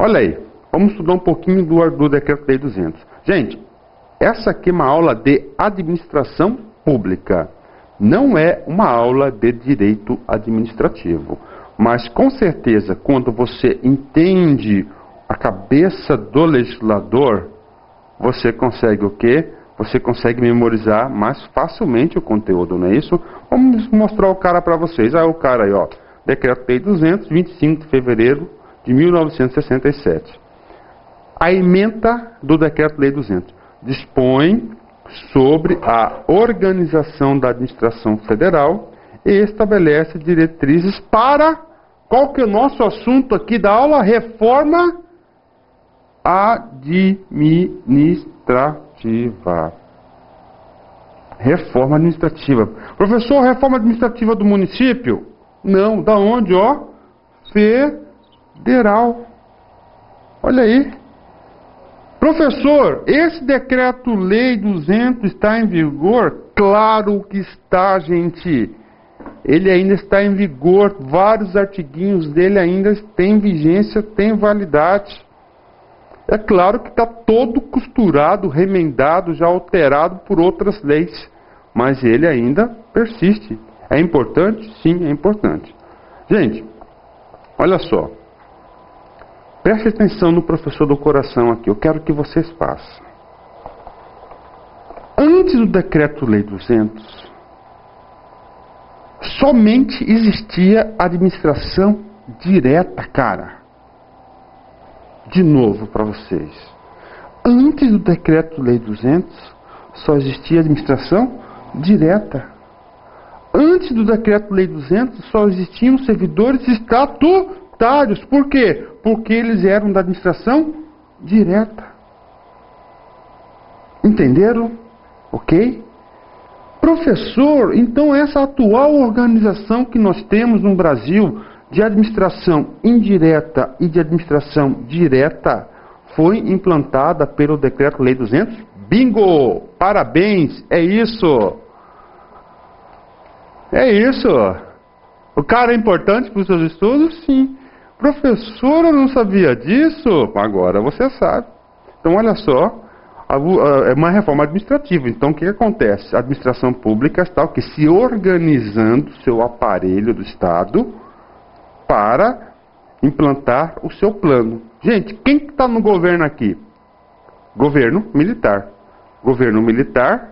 Olha aí, vamos estudar um pouquinho do Decreto-Lei 200. Gente, essa aqui é uma aula de administração pública. Não é uma aula de direito administrativo. Mas, com certeza, quando você entende a cabeça do legislador, você consegue o quê? Você consegue memorizar mais facilmente o conteúdo, não é isso? Vamos mostrar o cara para vocês. O cara aí, ó. Decreto-Lei 200, 25 de fevereiro de 1967. A ementa do Decreto-Lei 200 dispõe sobre a organização da administração federal e estabelece diretrizes para, qual que é o nosso assunto aqui da aula? Reforma administrativa. Reforma administrativa. Professor, reforma administrativa do município? Não, da onde, ó? Federal. Olha aí. Professor, esse Decreto-Lei 200 está em vigor? Claro que está, gente. Ele ainda está em vigor. Vários artiguinhos dele ainda têm vigência, têm validade. É claro que está todo costurado, remendado, já alterado por outras leis. Mas ele ainda persiste. É importante? Sim, é importante. Gente, olha só. Preste atenção no professor do coração aqui. Eu quero que vocês passem. Antes do Decreto-Lei 200, somente existia administração direta, cara. De novo para vocês. Antes do Decreto-Lei 200, só existia administração direta. Antes do Decreto-Lei 200, só existiam servidores estatutários. Por quê? Porque eles eram da administração direta. Entenderam? Ok? Professor, então essa atual organização que nós temos no Brasil, de administração indireta e de administração direta, foi implantada pelo Decreto-Lei 200? Bingo! Parabéns! É isso! É isso! O cara é importante para os seus estudos? Sim. Professor, eu não sabia disso? Agora você sabe. Então, olha só, é uma reforma administrativa. Então, o que acontece? A administração pública está se organizando seu aparelho do Estado para implantar o seu plano. Gente, quem está no governo aqui? Governo militar. Governo militar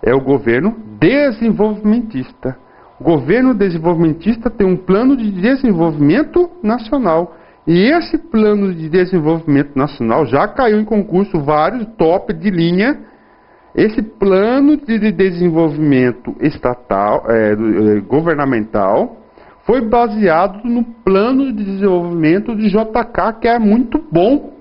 é o governo desenvolvimentista. O governo desenvolvimentista tem um plano de desenvolvimento nacional. E esse plano de desenvolvimento nacional já caiu em concurso, vários top de linha. Esse plano de desenvolvimento estatal, governamental, foi baseado no plano de desenvolvimento de JK, que é muito bom.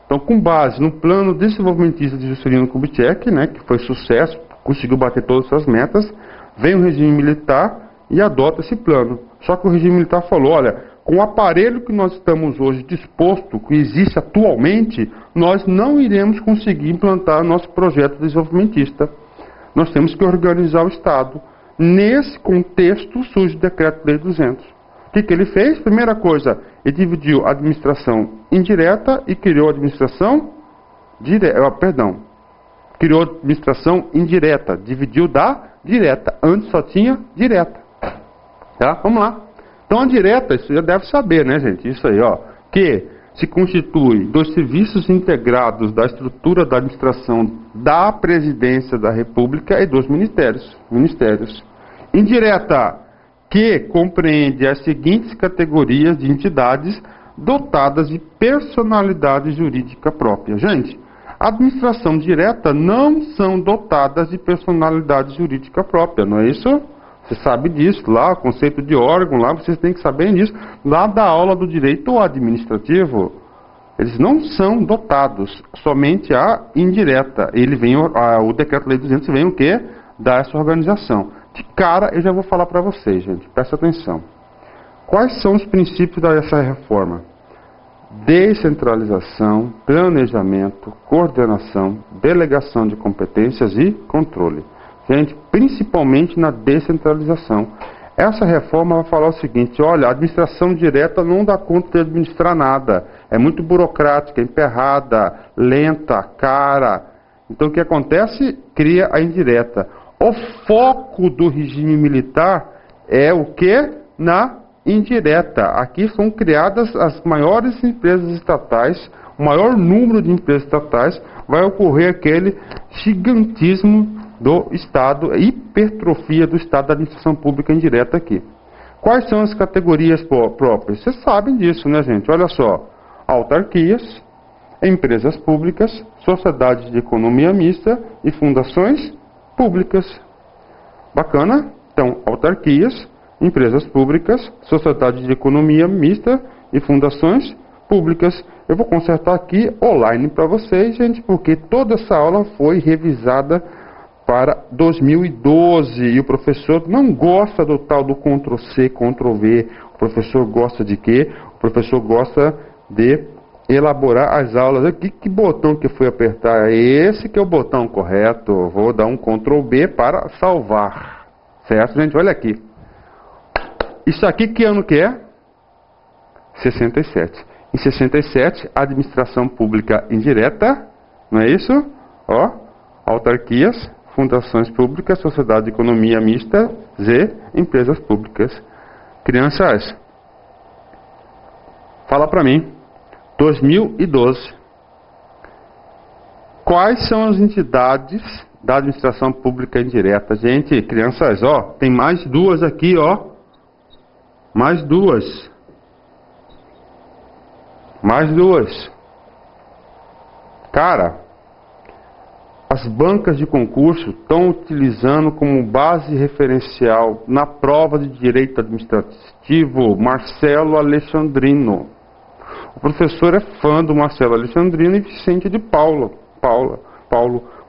Então, com base no plano desenvolvimentista de Juscelino Kubitschek, né, que foi sucesso, conseguiu bater todas as metas, vem o regime militar e adota esse plano. Só que o regime militar falou, olha, com o aparelho que nós estamos hoje disposto, que existe atualmente, nós não iremos conseguir implantar nosso projeto desenvolvimentista. Nós temos que organizar o Estado. Nesse contexto surge o Decreto-Lei 200. O que ele fez? Primeira coisa, ele dividiu a administração indireta e criou a administração criou a administração indireta, dividiu da direta. Antes só tinha direta. Tá? Vamos lá. Então a direta, isso já deve saber, né, gente? Isso aí, ó, que se constitui dos serviços integrados da estrutura da administração da Presidência da República e dos ministérios. Indireta, que compreende as seguintes categorias de entidades dotadas de personalidade jurídica própria. Gente, a administração direta não são dotadas de personalidade jurídica própria, não é isso? Você sabe disso, lá, o conceito de órgão, lá, vocês têm que saber disso. Lá da aula do direito administrativo, eles não são dotados, somente a indireta. O Decreto-Lei 200 vem o quê? Dar essa organização. De cara, eu já vou falar para vocês, gente, presta atenção. Quais são os princípios dessa reforma? Descentralização, planejamento, coordenação, delegação de competências e controle. Gente, principalmente na descentralização. Essa reforma vai falar o seguinte: olha, a administração direta não dá conta de administrar nada. É muito burocrática, emperrada, lenta, cara. Então o que acontece? Cria a indireta. O foco do regime militar é o que? Na indireta. Aqui são criadas as maiores empresas estatais, o maior número de empresas estatais, vai ocorrer aquele gigantismo do Estado, a hipertrofia do Estado da administração pública indireta aqui. Quais são as categorias próprias? Vocês sabem disso, né, gente? Olha só: autarquias, empresas públicas, sociedades de economia mista e fundações públicas. Bacana? Então, autarquias, empresas públicas, sociedades de economia mista e fundações públicas. Eu vou consertar aqui online para vocês, gente, porque toda essa aula foi revisada para 2012 e o professor não gosta do tal do Ctrl+C, Ctrl+V. O professor gosta de quê? O professor gosta de elaborar as aulas. Aqui, que botão que foi apertar? Esse que é o botão correto. Vou dar um Ctrl+B para salvar. Certo, gente? Olha aqui. Isso aqui que ano que é? 67. Em 67, administração pública indireta, não é isso? Ó, autarquias, fundações públicas, sociedade de economia mista, Z, empresas públicas. Crianças, fala para mim, 2012, quais são as entidades da administração pública indireta? Gente, crianças, ó, tem mais duas aqui, ó, mais duas. Mais duas. Cara, as bancas de concurso estão utilizando como base referencial na prova de direito administrativo Marcelo Alexandrino. O professor é fã do Marcelo Alexandrino e Vicente de Paulo.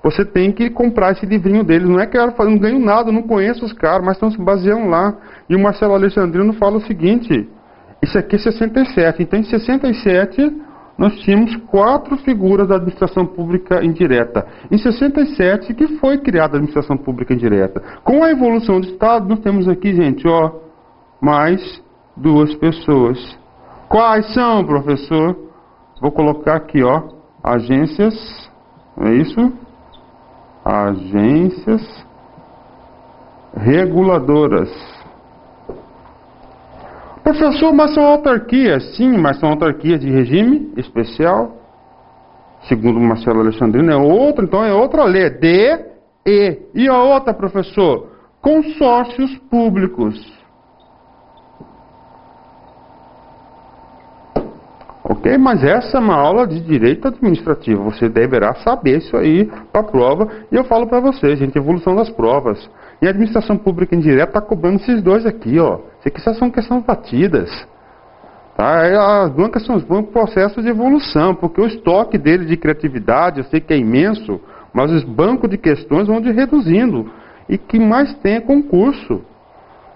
Você tem que comprar esse livrinho deles. Não é que eu não ganho nada, não conheço os caras, mas estão se baseando lá. E o Marcelo Alexandrino fala o seguinte: isso aqui é 67. Então, em 67, nós tínhamos 4 figuras da administração pública indireta. Em 67, que foi criada a administração pública indireta. Com a evolução do Estado, nós temos aqui, gente, ó, mais 2 pessoas. Quais são, professor? Vou colocar aqui, ó, agências, é isso? Agências reguladoras. Professor, mas são autarquias? Sim, mas são autarquias de regime especial. Segundo Marcelo Alexandrino, é outra, então é outra lei. E a outra, professor? Consórcios públicos. Ok, mas essa é uma aula de direito administrativo. Você deverá saber isso aí para a prova. E eu falo para vocês, gente, evolução das provas. E a administração pública indireta está cobrando esses dois aqui, ó. Isso aqui só são questões batidas. Tá? As bancas são os bancos processos de evolução, porque o estoque deles de criatividade, eu sei que é imenso, mas os bancos de questões vão reduzindo. E que mais tem é concurso.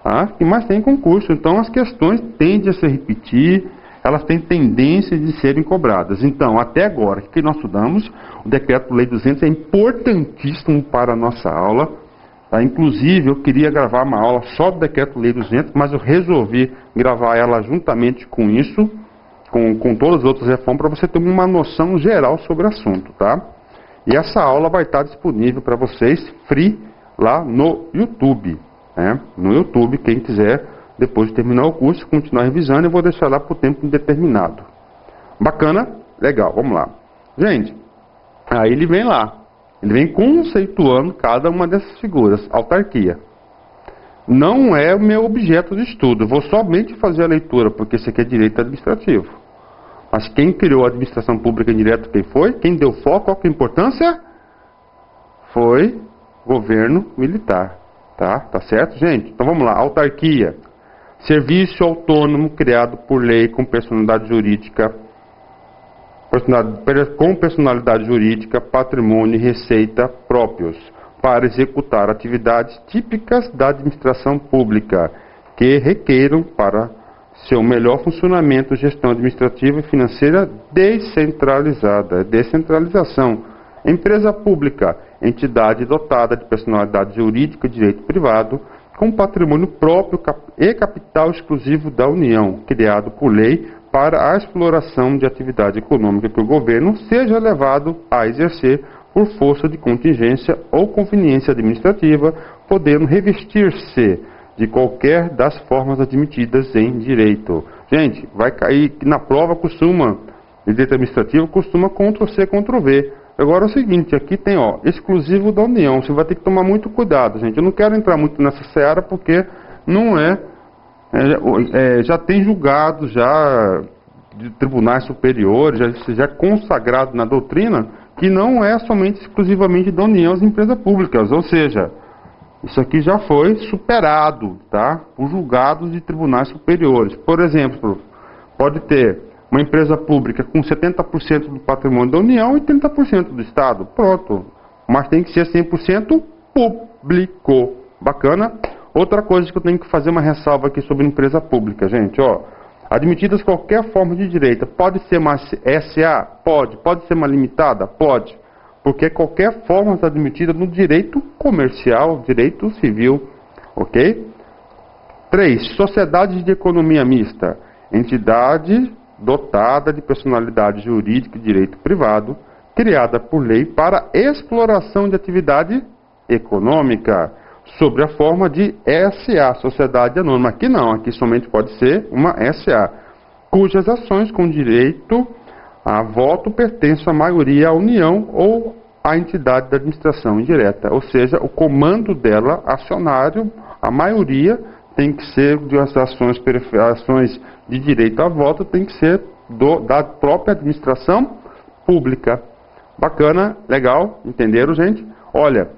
Tá? Que mais tem é concurso. Então as questões tendem a se repetir, elas têm tendência de serem cobradas. Então, até agora, o que nós estudamos? O Decreto-Lei 200 é importantíssimo para a nossa aula. Tá? Inclusive, eu queria gravar uma aula só do Decreto-Lei 200, mas eu resolvi gravar ela juntamente com isso, com todas as outras reformas, para você ter uma noção geral sobre o assunto. Tá? E essa aula vai estar disponível para vocês, free, lá no YouTube. Né? No YouTube, quem quiser, depois de terminar o curso, continuar revisando, eu vou deixar lá por tempo indeterminado. Bacana? Legal, vamos lá. Gente, aí ele vem lá. Ele vem conceituando cada uma dessas figuras. Autarquia. Não é o meu objeto de estudo. Eu vou somente fazer a leitura, porque isso aqui é direito administrativo. Mas quem criou a administração pública indireta, quem foi? Quem deu foco, qual que é a importância? Foi governo militar. Tá certo, gente? Então vamos lá. Autarquia. Serviço autônomo criado por lei com personalidade jurídica, patrimônio e receita próprios, para executar atividades típicas da administração pública, que requeiram para seu melhor funcionamento gestão administrativa e financeira descentralizada. Descentralização. Empresa pública, entidade dotada de personalidade jurídica e direito privado, com patrimônio próprio e capital exclusivo da União, criado por lei para a exploração de atividade econômica que o governo seja levado a exercer por força de contingência ou conveniência administrativa, podendo revestir-se de qualquer das formas admitidas em direito. Gente, vai cair que na prova de direito administrativo, costuma Ctrl+C, Ctrl+V. Agora é o seguinte, aqui tem, exclusivo da União. Você vai ter que tomar muito cuidado, gente. Eu não quero entrar muito nessa seara porque não já tem julgado já de tribunais superiores, já é consagrado na doutrina que não é somente exclusivamente da União as empresas públicas, ou seja, isso aqui já foi superado, tá? Por julgados de tribunais superiores. Por exemplo, pode ter uma empresa pública com 70% do patrimônio da União e 30% do Estado. Pronto. Mas tem que ser 100% público. Bacana? Outra coisa que eu tenho que fazer uma ressalva aqui sobre empresa pública, gente. Admitidas qualquer forma de direito. Pode ser uma SA? Pode. Pode ser uma limitada? Pode. Porque qualquer forma está admitida no direito comercial, direito civil. Ok? 3. Sociedade de economia mista. Entidade dotada de personalidade jurídica e direito privado, criada por lei para exploração de atividade econômica, sob a forma de SA, Sociedade Anônima. Aqui não, aqui somente pode ser uma SA, cujas ações com direito a voto pertencem à maioria à União ou à entidade da administração indireta, ou seja, o comando dela, acionário, a maioria tem que ser de ações de direito a voto, tem que ser da própria administração pública. Bacana, legal, entenderam, gente? Olha,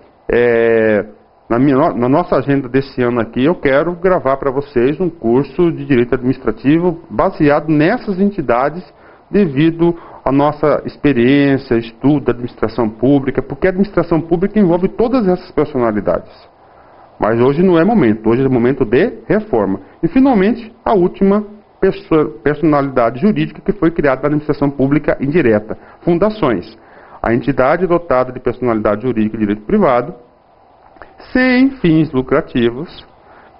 na nossa agenda desse ano aqui, eu quero gravar para vocês um curso de direito administrativo baseado nessas entidades, devido à nossa experiência, estudo da administração pública, porque a administração pública envolve todas essas personalidades. Mas hoje não é momento, hoje é momento de reforma. E finalmente, a última personalidade jurídica que foi criada na administração pública indireta, fundações. A entidade dotada de personalidade jurídica e direito privado, sem fins lucrativos,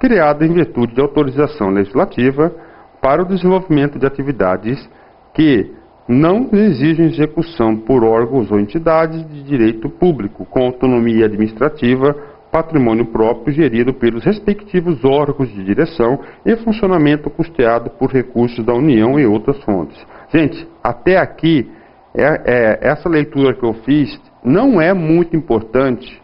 criada em virtude de autorização legislativa para o desenvolvimento de atividades que não exigem execução por órgãos ou entidades de direito público, com autonomia administrativa, patrimônio próprio gerido pelos respectivos órgãos de direção e funcionamento custeado por recursos da União e outras fontes. Gente, até aqui, essa leitura que eu fiz não é muito importante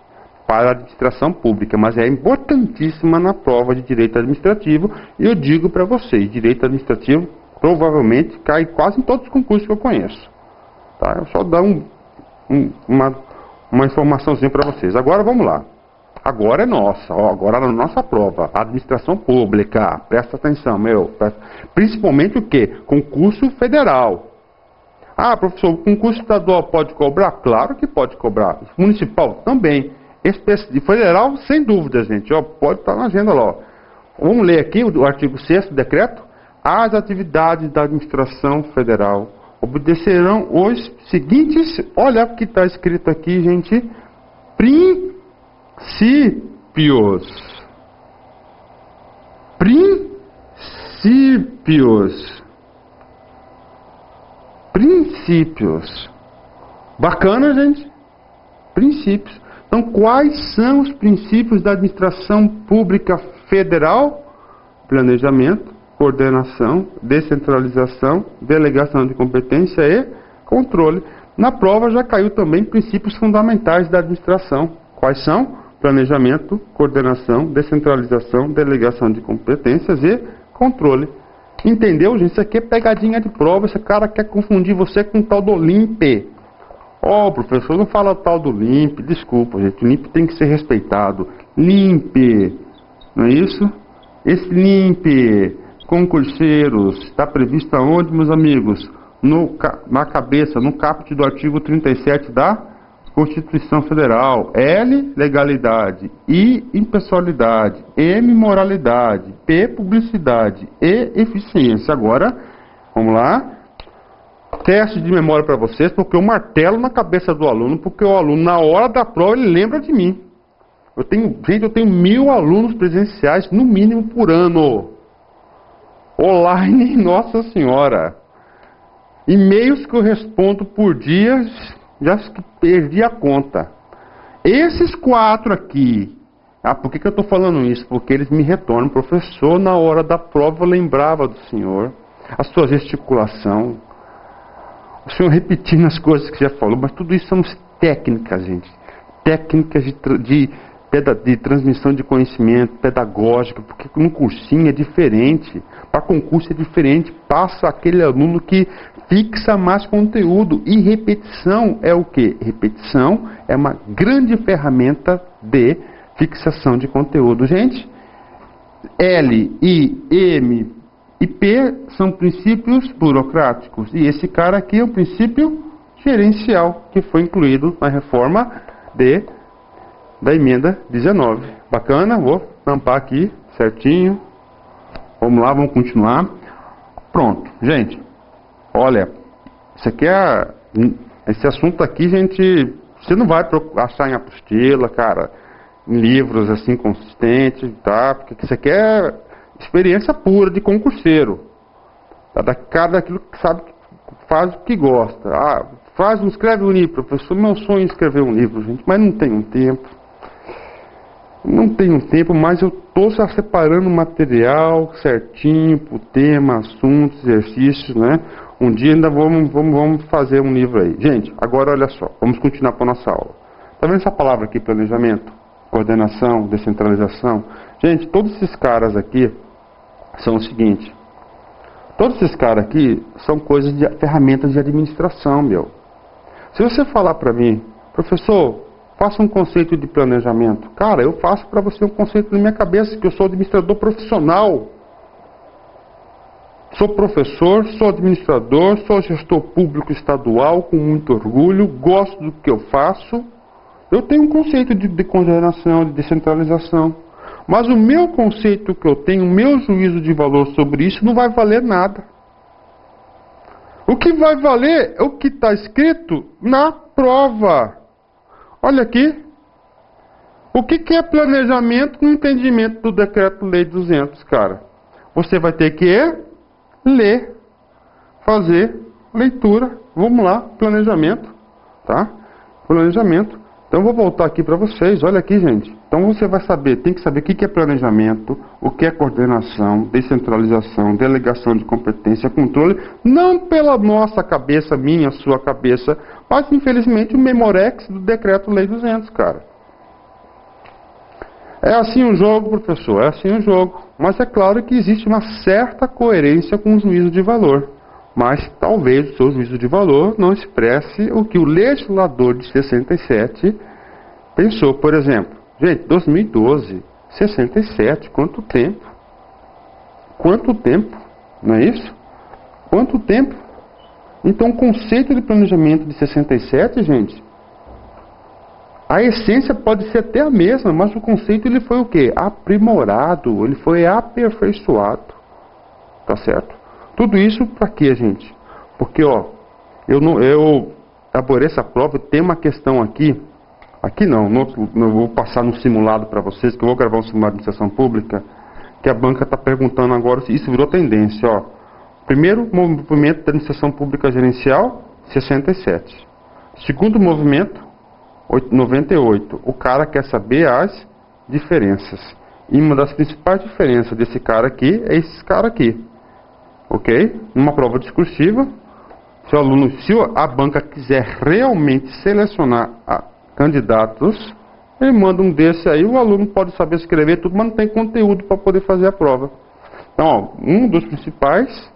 para a administração pública, mas é importantíssima na prova de direito administrativo, e eu digo para vocês, direito administrativo provavelmente cai quase em todos os concursos que eu conheço. Tá? Eu só dar uma informaçãozinha para vocês. Agora vamos lá. Agora é nossa, agora é a nossa prova, administração pública, presta atenção, principalmente o que? Concurso federal. Ah, professor, o concurso estadual pode cobrar? Claro que pode cobrar. Municipal também. Federal, sem dúvida, gente, pode estar na agenda lá. Vamos ler aqui o artigo 6º do decreto. As atividades da administração federal obedecerão os seguintes, olha o que está escrito aqui, gente, princípios. Bacana, gente? Princípios. Então, quais são os princípios da administração pública federal? Planejamento, coordenação, descentralização, delegação de competência e controle. Na prova já caiu também princípios fundamentais da administração. Quais são? Planejamento, coordenação, descentralização, delegação de competências e controle. Entendeu, gente? Isso aqui é pegadinha de prova. Esse cara quer confundir você com o tal do LIMP. Professor, não fala tal do LIMP. Desculpa, gente. O LIMP tem que ser respeitado. LIMP, não é isso? Esse LIMP, concurseiros, está previsto aonde, meus amigos? Na cabeça, no caput do artigo 37 da Constituição Federal. L, legalidade. I, impessoalidade. M, moralidade. P, publicidade. E, eficiência. Agora, vamos lá. Teste de memória para vocês, porque eu martelo na cabeça do aluno, porque o aluno, na hora da prova, ele lembra de mim. eu tenho 1000 alunos presenciais, no mínimo, por ano. Online, Nossa Senhora. E-mails que eu respondo por dia, já perdi a conta. Esses 4 aqui, por que eu estou falando isso? Porque eles me retornam, professor, na hora da prova eu lembrava do senhor, a sua gesticulação, o senhor repetindo as coisas que já falou, mas tudo isso são técnicas, gente. Técnicas de transmissão de conhecimento, pedagógica, porque no cursinho é diferente, para concurso é diferente, passa aquele aluno que fixa mais conteúdo, e repetição é o quê? Repetição é uma grande ferramenta de fixação de conteúdo. Gente, L, I, M e P são princípios burocráticos, e esse cara aqui é o princípio gerencial, que foi incluído na reforma da emenda 19. Bacana? Vou tampar aqui certinho. Vamos lá, vamos continuar. Pronto, gente. Olha, isso aqui esse assunto aqui, gente, você não vai achar em apostila, cara, em livros assim consistentes, tá? Porque isso aqui é experiência pura de concurseiro. Tá? Da cara daquilo que sabe, faz o que gosta. Escreve um livro, professor. Meu sonho é escrever um livro, gente, mas não tenho tempo. Não tenho tempo, mas eu estou separando material certinho para o tema, assuntos, exercícios, né? Um dia ainda vamos fazer um livro aí. Gente, agora olha só, vamos continuar com a nossa aula. Está vendo essa palavra aqui, planejamento, coordenação, descentralização? Gente, todos esses caras aqui são o seguinte. Todos esses caras aqui são ferramentas de administração, meu. Se você falar para mim, professor, faça um conceito de planejamento. Cara, eu faço para você um conceito na minha cabeça, que eu sou administrador profissional. Sou professor, sou administrador, sou gestor público estadual, com muito orgulho, gosto do que eu faço. Eu tenho um conceito de coordenação, de descentralização. Mas o meu conceito que eu tenho, o meu juízo de valor sobre isso, não vai valer nada. O que vai valer é o que está escrito na prova. Olha aqui. O que é planejamento no entendimento do Decreto-Lei 200, cara? Você vai ter que ler, fazer leitura. Vamos lá, planejamento, tá? Planejamento. Então, eu vou voltar aqui para vocês. Olha aqui, gente. Então, você vai saber, tem que saber o que é planejamento, o que é coordenação, descentralização, delegação de competência, controle, não pela nossa cabeça, minha, sua cabeça, mas, infelizmente, o Memorex do Decreto-Lei 200, cara. É assim o jogo, professor, é assim o jogo. Mas é claro que existe uma certa coerência com o juízo de valor. Mas talvez o seu juízo de valor não expresse o que o legislador de 67 pensou. Por exemplo, gente, 2012, 67, quanto tempo? Quanto tempo? Não é isso? Quanto tempo? Então, o conceito de planejamento de 67, gente, a essência pode ser até a mesma, mas o conceito ele foi o quê? Aprimorado, ele foi aperfeiçoado. Tá certo? Tudo isso para quê, gente? Porque, eu elaborei essa prova e tem uma questão aqui não vou passar no simulado para vocês, que eu vou gravar um simulado de administração pública, que a banca está perguntando agora se isso virou tendência, Primeiro movimento da administração pública gerencial, 67. Segundo movimento, 98. O cara quer saber as diferenças. E uma das principais diferenças desse cara aqui é esse cara aqui. Ok? Numa prova discursiva, se a banca quiser realmente selecionar candidatos, ele manda um desse aí, o aluno pode saber escrever tudo, mas não tem conteúdo para poder fazer a prova. Então, um dos principais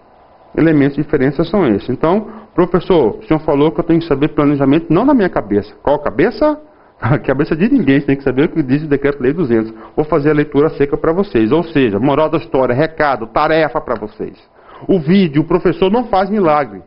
elementos de diferença são esses. Então, professor, o senhor falou que eu tenho que saber planejamento, não na minha cabeça. Qual cabeça? A cabeça de ninguém, você tem que saber o que diz o Decreto-Lei 200. Vou fazer a leitura seca para vocês. Ou seja, moral da história, recado, tarefa para vocês. O vídeo, o professor não faz milagre.